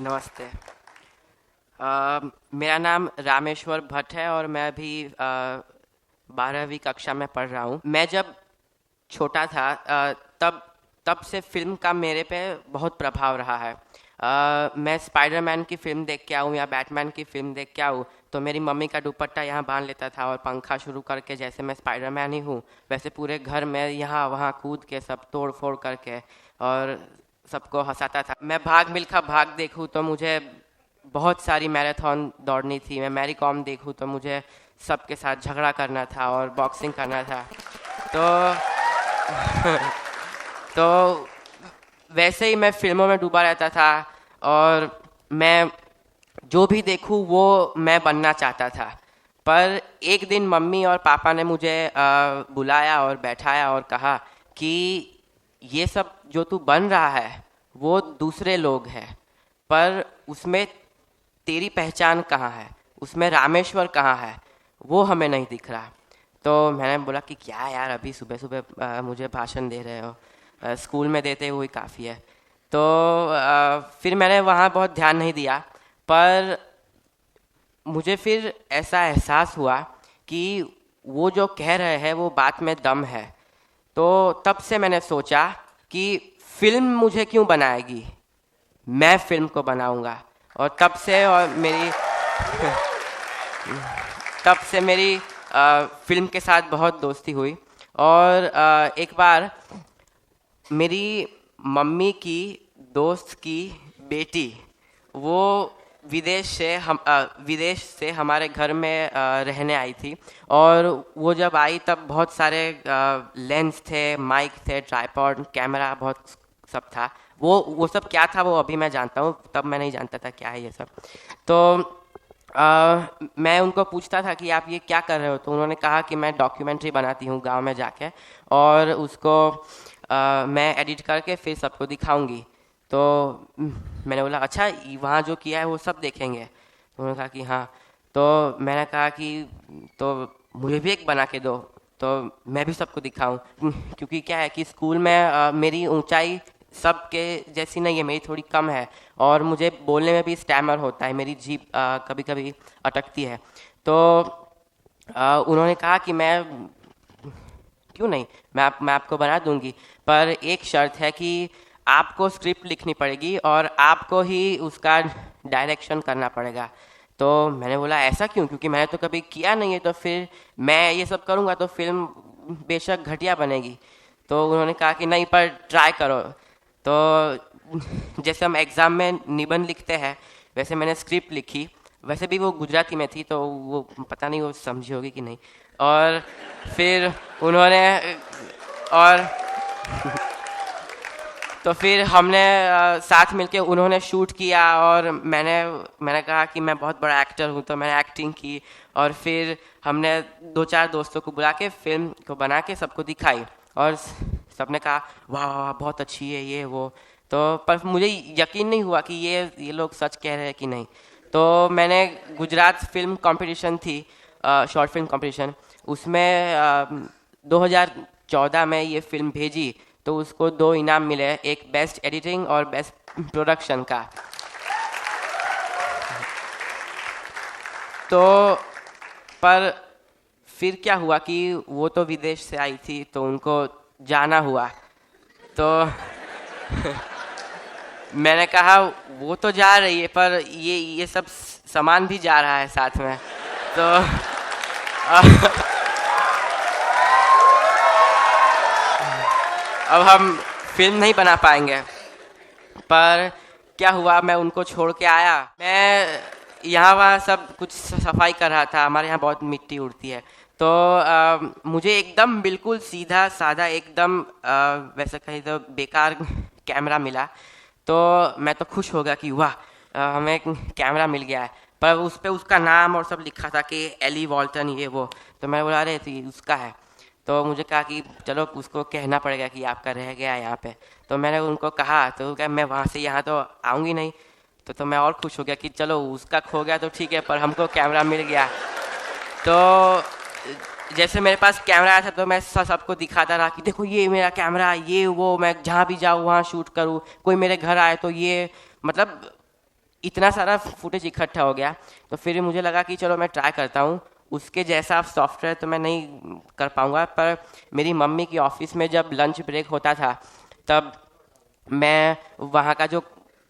नमस्ते। मेरा नाम रामेश्वर भट्ट है और मैं अभी 12वीं कक्षा में पढ़ रहा हूँ। मैं जब छोटा था तब तब से फिल्म का मेरे पे बहुत प्रभाव रहा है। मैं स्पाइडरमैन की फिल्म देख के आऊँ या बैटमैन की फिल्म देख के आऊँ तो मेरी मम्मी का दुपट्टा यहाँ बांध लेता था और पंखा शुरू करके जैसे मैं स्पाइडरमैन ही हूँ वैसे पूरे घर में यहाँ वहाँ कूद के सब तोड़ फोड़ करके और सबको हंसाता था। मैं भाग मिल्खा भाग देखूँ तो मुझे बहुत सारी मैराथन दौड़नी थी। मैं मैरी कॉम देखूँ तो मुझे सबके साथ झगड़ा करना था और बॉक्सिंग करना था। तो तो वैसे ही मैं फिल्मों में डूबा रहता था और मैं जो भी देखूँ वो मैं बनना चाहता था। पर एक दिन मम्मी और पापा ने मुझे बुलाया और बैठाया और कहा कि ये सब जो तू बन रहा है वो दूसरे लोग हैं, पर उसमें तेरी पहचान कहाँ है, उसमें रामेश्वर कहाँ है, वो हमें नहीं दिख रहा। तो मैंने बोला कि क्या यार, अभी सुबह सुबह मुझे भाषण दे रहे हो, स्कूल में देते हुए काफ़ी है। तो फिर मैंने वहाँ बहुत ध्यान नहीं दिया। पर मुझे फिर ऐसा एहसास हुआ कि वो जो कह रहे हैं वो बात में दम है। तो तब से मैंने सोचा कि फिल्म मुझे क्यों बनाएगी, मैं फिल्म को बनाऊंगा। और तब से मेरी फिल्म के साथ बहुत दोस्ती हुई। और एक बार मेरी मम्मी की दोस्त की बेटी, वो विदेश से हमारे घर में रहने आई थी। और वो जब आई तब बहुत सारे लेंस थे, माइक थे, ट्राइपॉड, कैमरा, बहुत सब था। वो सब क्या था वो अभी मैं जानता हूँ, तब मैं नहीं जानता था क्या है ये सब। तो मैं उनको पूछता था कि आप ये क्या कर रहे हो, तो उन्होंने कहा कि मैं डॉक्यूमेंट्री बनाती हूँ गांव में जाके और उसको मैं एडिट करके फिर सबको दिखाऊंगी। तो मैंने बोला अच्छा, वहाँ जो किया है वो सब देखेंगे। तो उन्होंने कहा कि हाँ। तो मैंने कहा कि तो मुझे भी एक बना के दो तो मैं भी सबको दिखाऊं। क्योंकि क्या है कि स्कूल में मेरी ऊंचाई सबके जैसी नहीं है, मेरी थोड़ी कम है और मुझे बोलने में भी स्टैमर होता है, मेरी जीभ कभी कभी अटकती है। तो उन्होंने कहा कि क्यों नहीं, मैं आपको बना दूंगी, पर एक शर्त है कि आपको स्क्रिप्ट लिखनी पड़ेगी और आपको ही उसका डायरेक्शन करना पड़ेगा। तो मैंने बोला ऐसा क्यों, क्योंकि मैंने तो कभी किया नहीं है, तो फिर मैं ये सब करूँगा तो फिल्म बेशक घटिया बनेगी। तो उन्होंने कहा कि नहीं, पर ट्राई करो। तो जैसे हम एग्ज़ाम में निबंध लिखते हैं वैसे मैंने स्क्रिप्ट लिखी। वैसे भी वो गुजराती में थी तो वो पता नहीं वो समझी होगी कि नहीं। और फिर उन्होंने और तो फिर हमने साथ मिलके उन्होंने शूट किया और मैंने कहा कि मैं बहुत बड़ा एक्टर हूँ, तो मैंने एक्टिंग की। और फिर हमने दो चार दोस्तों को बुला के फिल्म को बना के सबको दिखाई और सबने कहा वाह वाह वाह, बहुत अच्छी है ये वो। तो पर मुझे यकीन नहीं हुआ कि ये लोग सच कह रहे हैं कि नहीं। तो मैंने गुजरात फिल्म कंपटीशन थी, शॉर्ट फिल्म कंपटीशन, उसमें 2014 में ये फिल्म भेजी तो उसको 2 इनाम मिले, एक बेस्ट एडिटिंग और बेस्ट प्रोडक्शन का। तो पर फिर क्या हुआ कि वो तो विदेश से आई थी तो उनको जाना हुआ। तो मैंने कहा वो तो जा रही है पर ये सब सामान भी जा रहा है साथ में। तो अब हम फिल्म नहीं बना पाएंगे। पर क्या हुआ, मैं उनको छोड़ के आया। मैं यहाँ वहाँ सब कुछ सफाई कर रहा था, हमारे यहाँ बहुत मिट्टी उड़ती है। तो मुझे एकदम बिल्कुल सीधा साधा एकदम वैसे कहीं तो बेकार कैमरा मिला। तो मैं तो खुश हो गया कि वाह, हमें कैमरा मिल गया है। पर उस पर उसका नाम और सब लिखा था कि एली वॉल्टन ये वो। तो मैं बोला अरे तो ये उसका है। तो मुझे कहा कि चलो उसको कहना पड़ेगा कि आपका रह गया है यहाँ पे। तो मैंने उनको कहा तो क्या मैं वहाँ से यहाँ तो आऊँगी नहीं। तो मैं और खुश हो गया कि चलो उसका खो गया तो ठीक है, पर हमको कैमरा मिल गया। तो जैसे मेरे पास कैमरा आया था तो मैं सबको दिखाता रहा कि देखो ये मेरा कैमरा, ये वो, मैं जहाँ भी जाऊँ वहाँ शूट करूँ, कोई मेरे घर आए तो ये, मतलब इतना सारा फुटेज इकट्ठा हो गया, तो फिर मुझे लगा कि चलो मैं ट्राई करता हूँ। उसके जैसा सॉफ्टवेयर तो मैं नहीं कर पाऊँगा, पर मेरी मम्मी की ऑफिस में जब लंच ब्रेक होता था तब मैं वहाँ का जो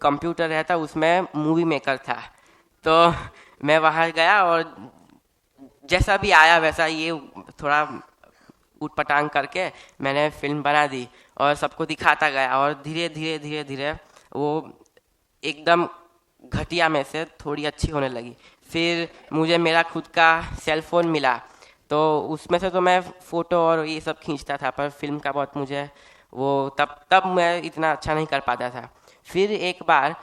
कंप्यूटर रहता उसमें मूवी मेकर था, तो मैं वहाँ गया और जैसा भी आया वैसा ये थोड़ा उटपटांग करके मैंने फिल्म बना दी और सबको दिखाता गया, और धीरे धीरे धीरे धीरे वो एकदम घटिया में से थोड़ी अच्छी होने लगी। फिर मुझे मेरा खुद का सेल फोन मिला, तो उसमें से तो मैं फ़ोटो और ये सब खींचता था, पर फिल्म का बहुत मुझे वो तब तब मैं इतना अच्छा नहीं कर पाता था। फिर एक बार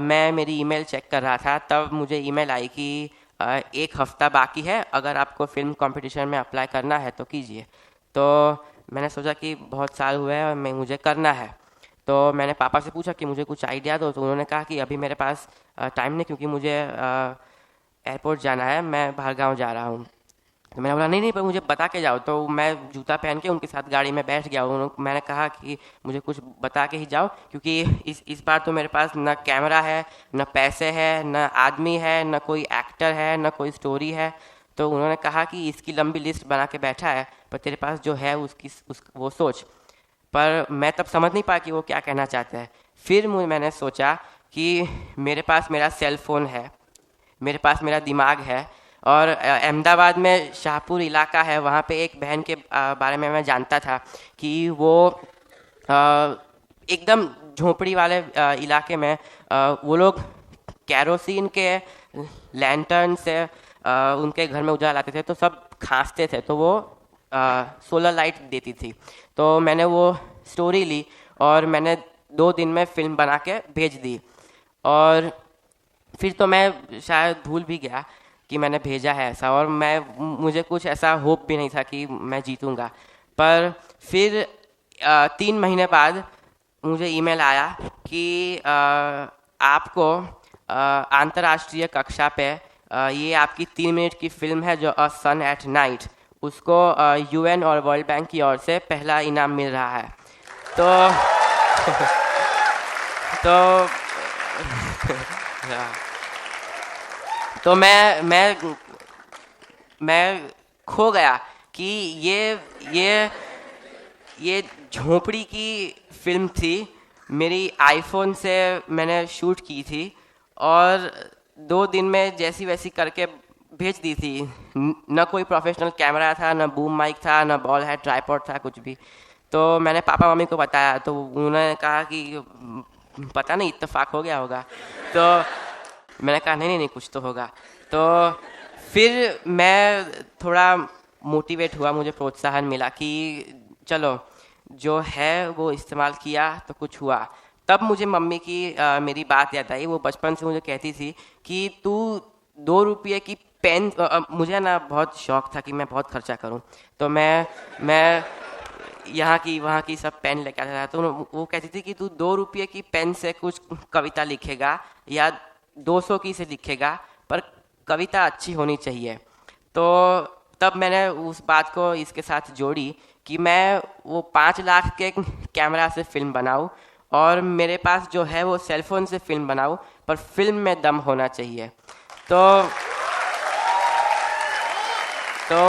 मैं मेरी ईमेल चेक कर रहा था, तब मुझे ईमेल आई कि एक हफ्ता बाकी है, अगर आपको फिल्म कंपटीशन में अप्लाई करना है तो कीजिए। तो मैंने सोचा कि बहुत साल हुए हैं और मुझे करना है, तो मैंने पापा से पूछा कि मुझे कुछ आइडिया दो, तो उन्होंने कहा कि अभी मेरे पास टाइम नहीं, क्योंकि मुझे एयरपोर्ट जाना है, मैं बाहर गाँव जा रहा हूँ। तो मैंने बोला नहीं नहीं, पर मुझे बता के जाओ। तो मैं जूता पहन के उनके साथ गाड़ी में बैठ गया। मैंने कहा कि मुझे कुछ बता के ही जाओ, क्योंकि इस बार तो मेरे पास न कैमरा है, न पैसे है, न आदमी है, न कोई एक्टर है, न कोई स्टोरी है। तो उन्होंने कहा कि इसकी लंबी लिस्ट बना के बैठा है, पर तेरे पास जो है वो सोच। पर मैं तब समझ नहीं पाया कि वो क्या कहना चाहते हैं। फिर मैंने सोचा कि मेरे पास मेरा सेल फोन है, मेरे पास मेरा दिमाग है, और अहमदाबाद में शाहपुर इलाका है, वहाँ पे एक बहन के बारे में मैं जानता था कि वो एकदम झोपड़ी वाले इलाके में वो लोग कैरोसिन के लैंटर्न से उनके घर में उजाला लाते थे, तो सब खांसते थे, तो वो सोलर लाइट देती थी। तो मैंने वो स्टोरी ली और मैंने 2 दिन में फिल्म बना के भेज दी, और फिर तो मैं शायद भूल भी गया कि मैंने भेजा है ऐसा, और मुझे कुछ ऐसा होप भी नहीं था कि मैं जीतूंगा। पर फिर 3 महीने बाद मुझे ईमेल आया कि आपको अंतर्राष्ट्रीय कक्षा पे ये आपकी 3 मिनट की फिल्म है जो अ सन एट नाइट, उसको यूएन और वर्ल्ड बैंक की ओर से पहला इनाम मिल रहा है। तो तो तो मैं खो गया कि ये झोपड़ी की फिल्म थी, मेरी आईफोन से मैंने शूट की थी, और 2 दिन में जैसी वैसी करके भेज दी थी। न कोई प्रोफेशनल कैमरा था, न बूम माइक था, न बॉल है, ट्राइपॉड था, कुछ भी। तो मैंने पापा मम्मी को बताया, तो उन्होंने कहा कि पता नहीं इत्तेफाक हो गया होगा। तो मैंने कहा नहीं नहीं नहीं, कुछ तो होगा। तो फिर मैं थोड़ा मोटिवेट हुआ, मुझे प्रोत्साहन मिला कि चलो जो है वो इस्तेमाल किया तो कुछ हुआ। तब मुझे मम्मी की मेरी बात याद आई। वो बचपन से मुझे कहती थी कि तू 2 रुपये की पेन, मुझे ना बहुत शौक था कि मैं बहुत खर्चा करूं, तो मैं यहाँ की वहाँ की सब पेन लेके आता था। तो वो कहती थी कि तू 2 रुपये की पेन से कुछ कविता लिखेगा या 200 की से लिखेगा, पर कविता अच्छी होनी चाहिए। तो तब मैंने उस बात को इसके साथ जोड़ी कि मैं वो 5 लाख के कैमरा से फिल्म बनाऊं, और मेरे पास जो है वो सेलफोन से फिल्म बनाऊं, पर फिल्म में दम होना चाहिए। तो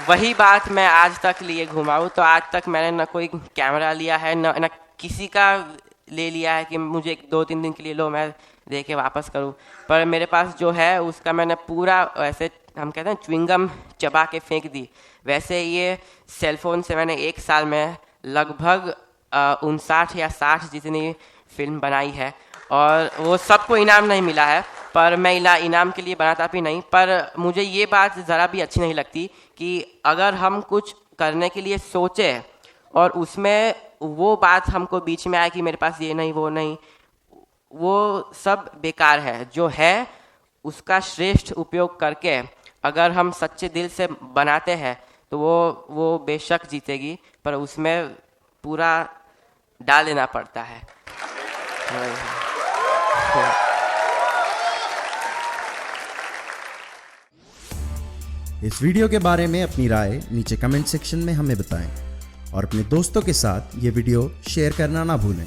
वही बात मैं आज तक लिए घुमा हूँ। तो आज तक मैंने न कोई कैमरा लिया है, न किसी का ले लिया है कि मुझे 2-3 दिन के लिए लो मैं दे के वापस करूँ, पर मेरे पास जो है उसका मैंने पूरा, ऐसे हम कहते हैं च्युइंगम चबा के फेंक दी, वैसे ये सेलफोन से मैंने 1 साल में लगभग 59 या 60 जितनी फिल्म बनाई है। और वो सबको इनाम नहीं मिला है, पर मैं इनाम के लिए बनाता भी नहीं। पर मुझे ये बात ज़रा भी अच्छी नहीं लगती कि अगर हम कुछ करने के लिए सोचें और उसमें वो बात हमको बीच में आए कि मेरे पास ये नहीं वो नहीं, वो सब बेकार है। जो है उसका श्रेष्ठ उपयोग करके अगर हम सच्चे दिल से बनाते हैं तो वो बेशक जीतेगी, पर उसमें पूरा डाल देना पड़ता है। इस वीडियो के बारे में अपनी राय नीचे कमेंट सेक्शन में हमें बताएं और अपने दोस्तों के साथ ये वीडियो शेयर करना ना भूलें।